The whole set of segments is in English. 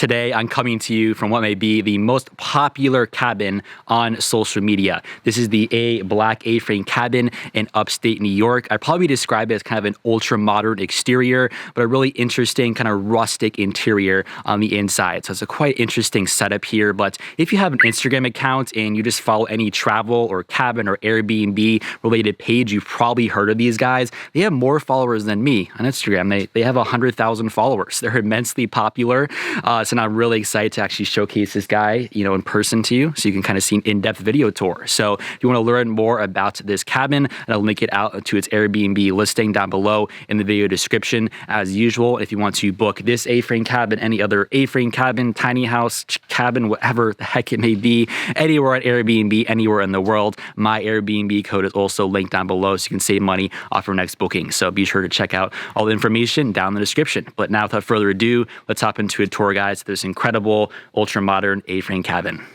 Today, I'm coming to you from what may be the most popular cabin on social media. This is the black A-frame cabin in upstate New York. I'd probably describe it as kind of an ultra-modern exterior, but a really interesting kind of rustic interior on the inside. So it's a quite interesting setup here. But if you have an Instagram account and you just follow any travel or cabin or Airbnb related page, you've probably heard of these guys. They have more followers than me on Instagram. They have 100,000 followers. They're immensely popular. So I'm really excited to actually showcase this guy, in person to you, so you can kind of see an in-depth video tour. So if you want to learn more about this cabin, and I'll link it out to its Airbnb listing down below in the video description. As usual, if you want to book this A-frame cabin, any other A-frame cabin, tiny house, cabin, whatever the heck it may be, anywhere at Airbnb, anywhere in the world, my Airbnb code is also linked down below, so you can save money off your next booking. So be sure to check out all the information down in the description. But now, without further ado, let's hop into a tour, guys, to this incredible ultra-modern A-frame cabin.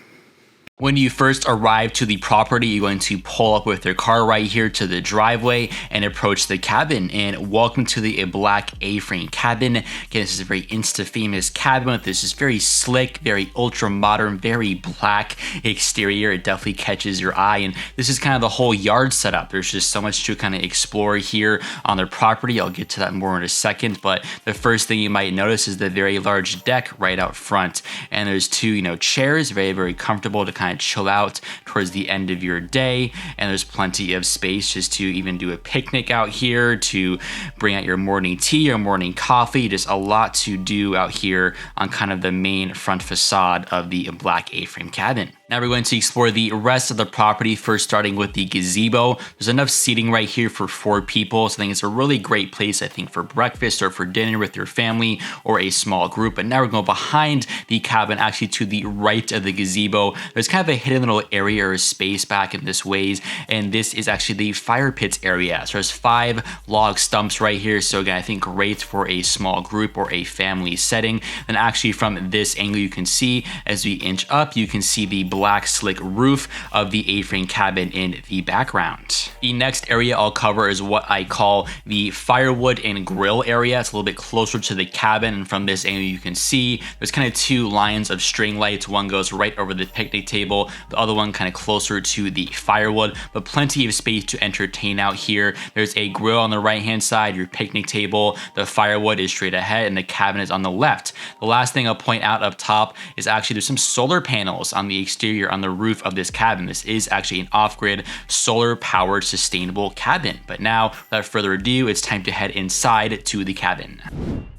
When you first arrive to the property, you're going to pull up with your car right here to the driveway and approach the cabin. And welcome to the black A-frame cabin. Again, this is a very Insta-famous cabin. This is very slick, very ultra-modern, very black exterior. It definitely catches your eye. And this is kind of the whole yard setup. There's just so much to kind of explore here on their property. I'll get to that more in a second. But the first thing you might notice is the very large deck right out front. And there's two, chairs, very, very comfortable to kind of chill out towards the end of your day. And there's plenty of space just to even do a picnic out here, to bring out your morning tea or morning coffee. Just a lot to do out here on kind of the main front facade of the black A-frame cabin. Now we're going to explore the rest of the property, first starting with the gazebo. There's enough seating right here for 4 people, so I think it's a really great place, I think, for breakfast or for dinner with your family or a small group. But now we're going behind the cabin, actually to the right of the gazebo. There's kind of a hidden little area or space back in this ways, and this is actually the fire pits area. So there's 5 log stumps right here, so again, I think great for a small group or a family setting. And actually from this angle, you can see, as we inch up, you can see the black slick roof of the A-frame cabin in the background. The next area I'll cover is what I call the firewood and grill area. It's a little bit closer to the cabin, and from this angle you can see there's kind of 2 lines of string lights. One goes right over the picnic table, the other one kind of closer to the firewood, but plenty of space to entertain out here. There's a grill on the right hand side, your picnic table, the firewood is straight ahead, and the cabin is on the left. The last thing I'll point out up top is actually there's some solar panels on the exterior on the roof of this cabin. This is actually an off-grid, solar-powered, sustainable cabin. But now, without further ado, it's time to head inside to the cabin.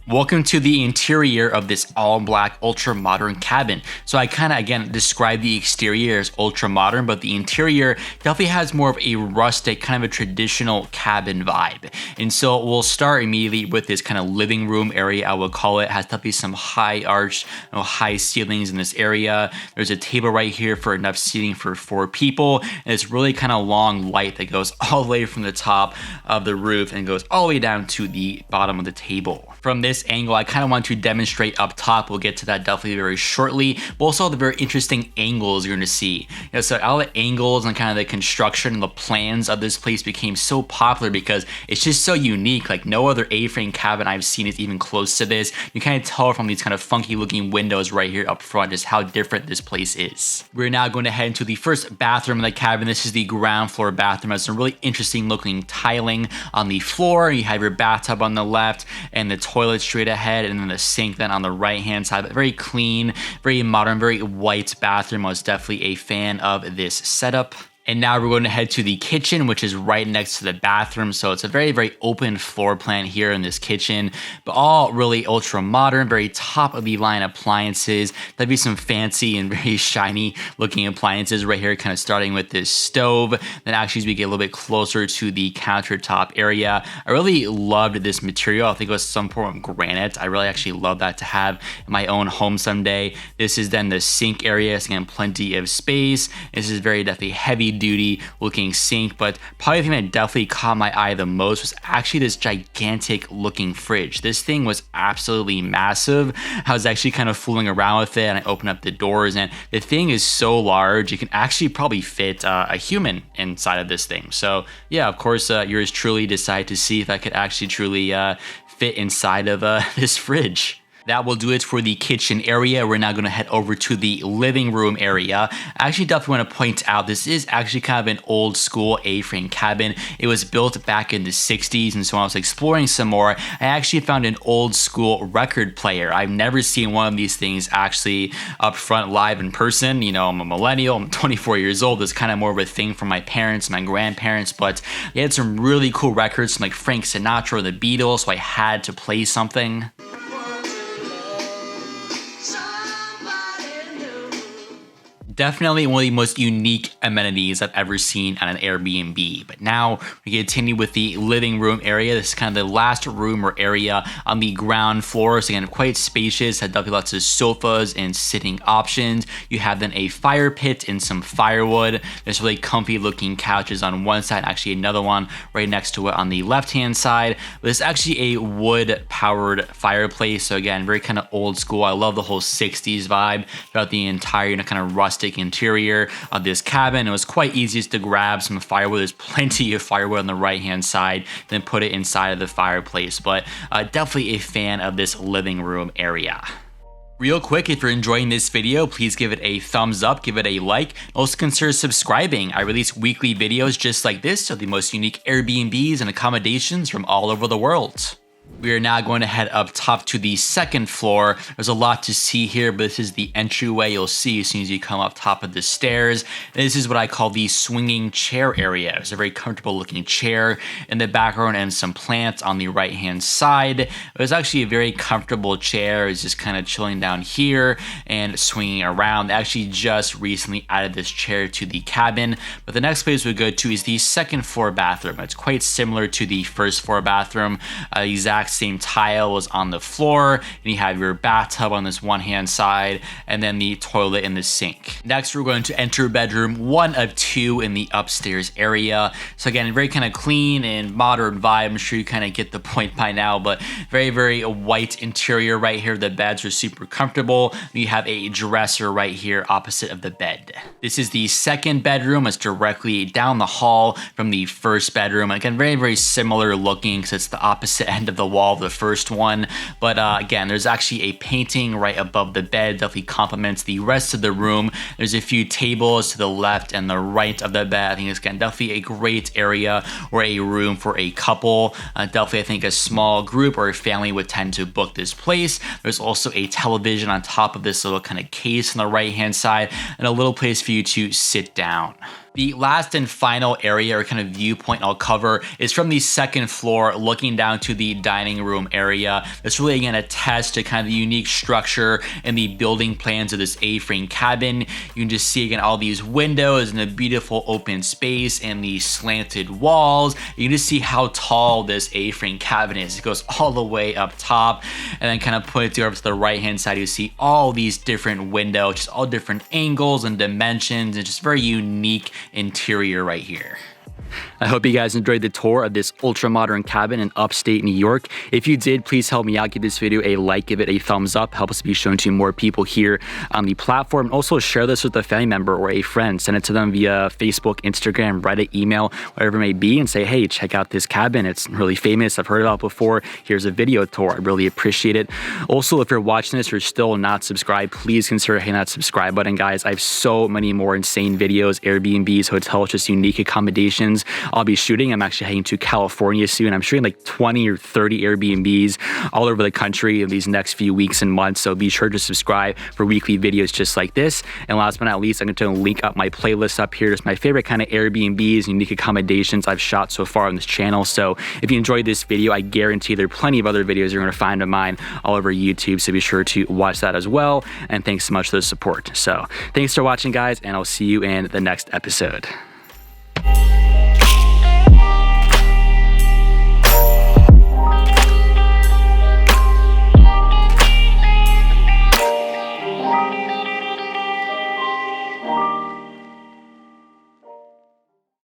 Welcome to the interior of this all-black, ultra-modern cabin. So I kind of, again, describe the exterior as ultra-modern, but the interior definitely has more of a rustic, kind of a traditional cabin vibe. And so we'll start immediately with this kind of living room area, I would call it. It has definitely some high arch, high ceilings in this area. There's a table right here for enough seating for 4 people. And it's really kind of long light that goes all the way from the top of the roof and goes all the way down to the bottom of the table. From this angle, I kind of want to demonstrate up top. We'll get to that definitely very shortly, but also the very interesting angles you're going to see. So all the angles and kind of the construction and the plans of this place became so popular because it's just so unique. Like no other A-frame cabin I've seen is even close to this. You kind of tell from these kind of funky looking windows right here up front just how different this place is. We're now going to head into the first bathroom in the cabin. This is the ground floor bathroom. It has some really interesting looking tiling on the floor. You have your bathtub on the left and the toilet straight ahead, and then the sink then on the right hand side. But very clean, very modern, very white bathroom. I was definitely a fan of this setup. And now we're going to head to the kitchen, which is right next to the bathroom. So it's a very, very open floor plan here in this kitchen, but all really ultra modern, very top of the line appliances. There'd be some fancy and very shiny looking appliances right here, kind of starting with this stove. Then actually as we get a little bit closer to the countertop area, I really loved this material. I think it was some form of granite. I really actually love that to have in my own home someday. This is then the sink area. So again, plenty of space. This is very definitely heavy duty looking sink, but probably the thing that definitely caught my eye the most was actually this gigantic looking fridge. This thing was absolutely massive. I was actually kind of fooling around with it, and I opened up the doors, and the thing is so large you can actually probably fit a human inside of this thing. So yeah, of course, yours truly decided to see if I could actually truly fit inside of this fridge. That will do it for the kitchen area. We're now going to head over to the living room area. I actually definitely want to point out this is actually kind of an old school A-frame cabin. It was built back in the 60s, and so when I was exploring some more, I actually found an old school record player. I've never seen one of these things actually up front live in person. You know, I'm a millennial, I'm 24 years old. It's kind of more of a thing for my parents, my grandparents, but they had some really cool records from like Frank Sinatra or the Beatles, so I had to play something. Definitely one of the most unique amenities I've ever seen on an Airbnb. But now we continue with the living room area. This is kind of the last room or area on the ground floor. So again, quite spacious, had definitely lots of sofas and sitting options. You have then a fire pit and some firewood. There's really comfy looking couches on one side, actually another one right next to it on the left-hand side. But it's actually a wood powered fireplace. So again, very kind of old school. I love the whole 60s vibe throughout the entire, kind of rustic interior of this cabin. It was quite easy to grab some firewood. There's plenty of firewood on the right hand side, then put it inside of the fireplace. But definitely a fan of this living room area. Real quick, if you're enjoying this video, please give it a thumbs up, give it a like. Also consider subscribing. I release weekly videos just like this of the most unique Airbnbs and accommodations from all over the world. We are now going to head up top to the second floor. There's a lot to see here, but this is the entryway you'll see as soon as you come up top of the stairs. And this is what I call the swinging chair area. It's a very comfortable looking chair in the background and some plants on the right hand side. It was actually a very comfortable chair. It's just kind of chilling down here and swinging around. They actually just recently added this chair to the cabin. But the next place we go to is the second floor bathroom. It's quite similar to the first floor bathroom. Exact same tile was on the floor, and you have your bathtub on this one hand side, and then the toilet and the sink. Next, we're going to enter bedroom 1 of 2 in the upstairs area. So again, very kind of clean and modern vibe. I'm sure you kind of get the point by now, but very, very white interior right here. The beds are super comfortable. You have a dresser right here opposite of the bed. This is the second bedroom. It's directly down the hall from the first bedroom. Again, very, very similar looking because it's the opposite end of the wall of the first one. But again, there's actually a painting right above the bed. Definitely complements the rest of the room. There's a few tables to the left and the right of the bed. I think it's again definitely a great area or a room for a couple. Definitely I think a small group or a family would tend to book this place. There's also a television on top of this little kind of case on the right hand side and a little place for you to sit down. The last and final area or kind of viewpoint I'll cover is from the second floor looking down to the dining room area. It's really again a test to kind of the unique structure and the building plans of this A-frame cabin. You can just see again all these windows and the beautiful open space and the slanted walls. You can just see how tall this A-frame cabin is. It goes all the way up top, and then kind of put it over to the right hand side. You see all these different windows, just all different angles and dimensions, and just very unique interior right here. I hope you guys enjoyed the tour of this ultra modern cabin in upstate New York. If you did, please help me out. Give this video a like, give it a thumbs up. Help us be shown to more people here on the platform. Also share this with a family member or a friend. Send it to them via Facebook, Instagram, Reddit, email, whatever it may be, and say, hey, check out this cabin. It's really famous. I've heard about it before. Here's a video tour. I really appreciate it. Also, if you're watching this, you're still not subscribed, please consider hitting that subscribe button, guys. I have so many more insane videos, Airbnbs, hotels, just unique accommodations locations I'll be shooting. I'm actually heading to California soon. I'm shooting like 20 or 30 Airbnbs all over the country in these next few weeks and months. So be sure to subscribe for weekly videos just like this. And last but not least, I'm going to link up my playlist up here. Just my favorite kind of Airbnbs, unique accommodations I've shot so far on this channel. So if you enjoyed this video, I guarantee there are plenty of other videos you're going to find of mine all over YouTube. So be sure to watch that as well. And thanks so much for the support. So thanks for watching, guys, and I'll see you in the next episode.